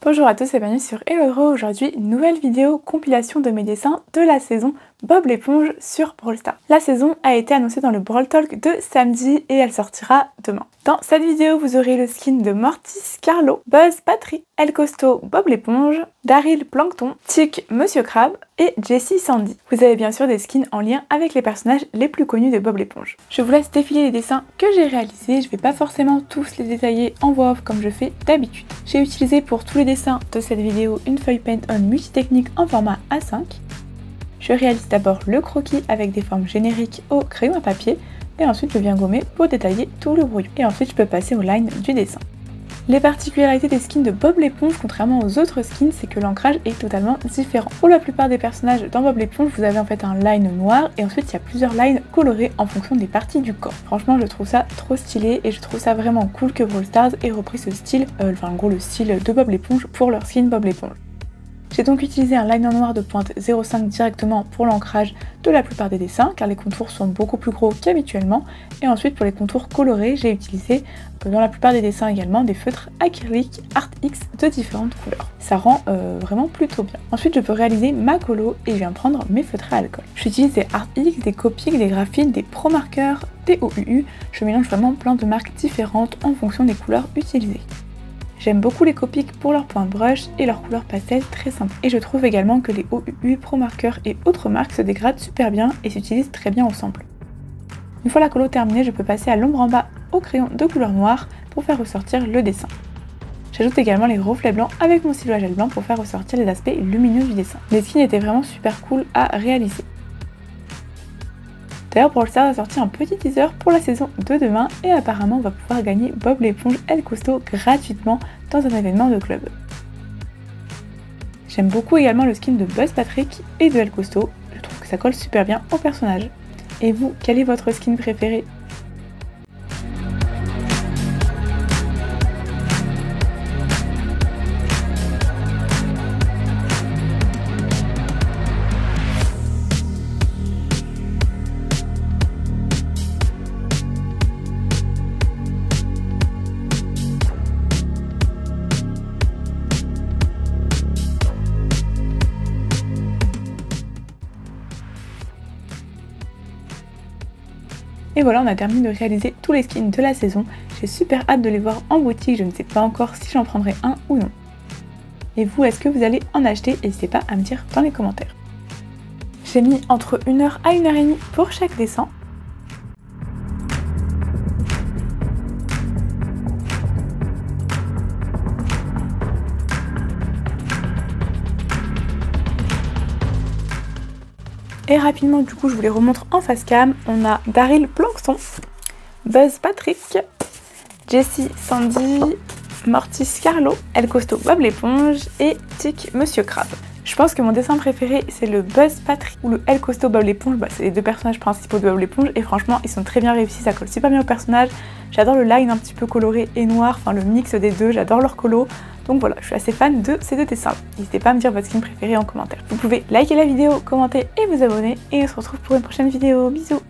Bonjour à tous et bienvenue sur Hello Draw. Aujourd'hui, une nouvelle vidéo compilation de mes dessins de la saison Bob l'éponge sur Brawl Stars. La saison a été annoncée dans le Brawl Talk de samedi et elle sortira demain. Dans cette vidéo, vous aurez le skin de Mortis Carlo, Buzz Patrick, El Costo Bob l'éponge, Daryl Plankton, Tick Monsieur Crab et Jessie Sandy. Vous avez bien sûr des skins en lien avec les personnages les plus connus de Bob l'éponge. Je vous laisse défiler les dessins que j'ai réalisés, je vais pas forcément tous les détailler en voix off comme je fais d'habitude. J'ai utilisé pour tous les dessins de cette vidéo une feuille Paint On multitechnique en format A5. Je réalise d'abord le croquis avec des formes génériques au crayon à papier et ensuite je viens gommer pour détailler tout le brouillon. Et ensuite je peux passer aux lines du dessin. Les particularités des skins de Bob l'éponge, contrairement aux autres skins, c'est que l'ancrage est totalement différent. Pour la plupart des personnages dans Bob l'éponge, vous avez en fait un line noir et ensuite il y a plusieurs lines colorées en fonction des parties du corps. Franchement, je trouve ça trop stylé et je trouve ça vraiment cool que Brawl Stars ait repris ce style, en gros le style de Bob l'éponge pour leur skin Bob l'éponge. J'ai donc utilisé un liner noir de pointe 0,5 directement pour l'ancrage de la plupart des dessins car les contours sont beaucoup plus gros qu'habituellement, et ensuite pour les contours colorés j'ai utilisé dans la plupart des dessins également des feutres acryliques Art X de différentes couleurs. Ça rend vraiment plutôt bien. Ensuite je peux réaliser ma colo et je viens prendre mes feutres à alcool. J'utilise des Art X, des Copic, des graphites, des Pro marqueurs, des OUU, je mélange vraiment plein de marques différentes en fonction des couleurs utilisées. J'aime beaucoup les Copic pour leur point de brush et leur couleur pastel très simple. Et je trouve également que les OUU, Pro marqueurs et autres marques se dégradent super bien et s'utilisent très bien ensemble. Une fois la colo terminée, je peux passer à l'ombre en bas au crayon de couleur noire pour faire ressortir le dessin. J'ajoute également les reflets blancs avec mon stylo à gel blanc pour faire ressortir les aspects lumineux du dessin. Les skins étaient vraiment super cool à réaliser. D'ailleurs, Brawl Stars a sorti un petit teaser pour la saison de demain et apparemment on va pouvoir gagner Bob l'éponge El Costo gratuitement dans un événement de club. J'aime beaucoup également le skin de Buzz Patrick et de El Costo, je trouve que ça colle super bien au personnage. Et vous, quel est votre skin préféré ? Et voilà, on a terminé de réaliser tous les skins de la saison. J'ai super hâte de les voir en boutique, je ne sais pas encore si j'en prendrai un ou non. Et vous, est-ce que vous allez en acheter? N'hésitez pas à me dire dans les commentaires. J'ai mis entre 1 heure à 1 heure et demie pour chaque dessin. Et rapidement, du coup, je vous les remontre en face cam. On a Daryl Plankton, Buzz Patrick, Jessie Sandy, Mortis Carlo, El Costo Bob l'éponge et Tick Monsieur Crab. Je pense que mon dessin préféré c'est le Buzz Patrick ou le El Costo Bob l'éponge. C'est les deux personnages principaux de Bob l'éponge et franchement ils sont très bien réussis, ça colle super bien au personnage. J'adore le line un petit peu coloré et noir, enfin le mix des deux, j'adore leur colo. Donc voilà, je suis assez fan de ces deux dessins. N'hésitez pas à me dire votre skin préféré en commentaire. Vous pouvez liker la vidéo, commenter et vous abonner. Et on se retrouve pour une prochaine vidéo. Bisous!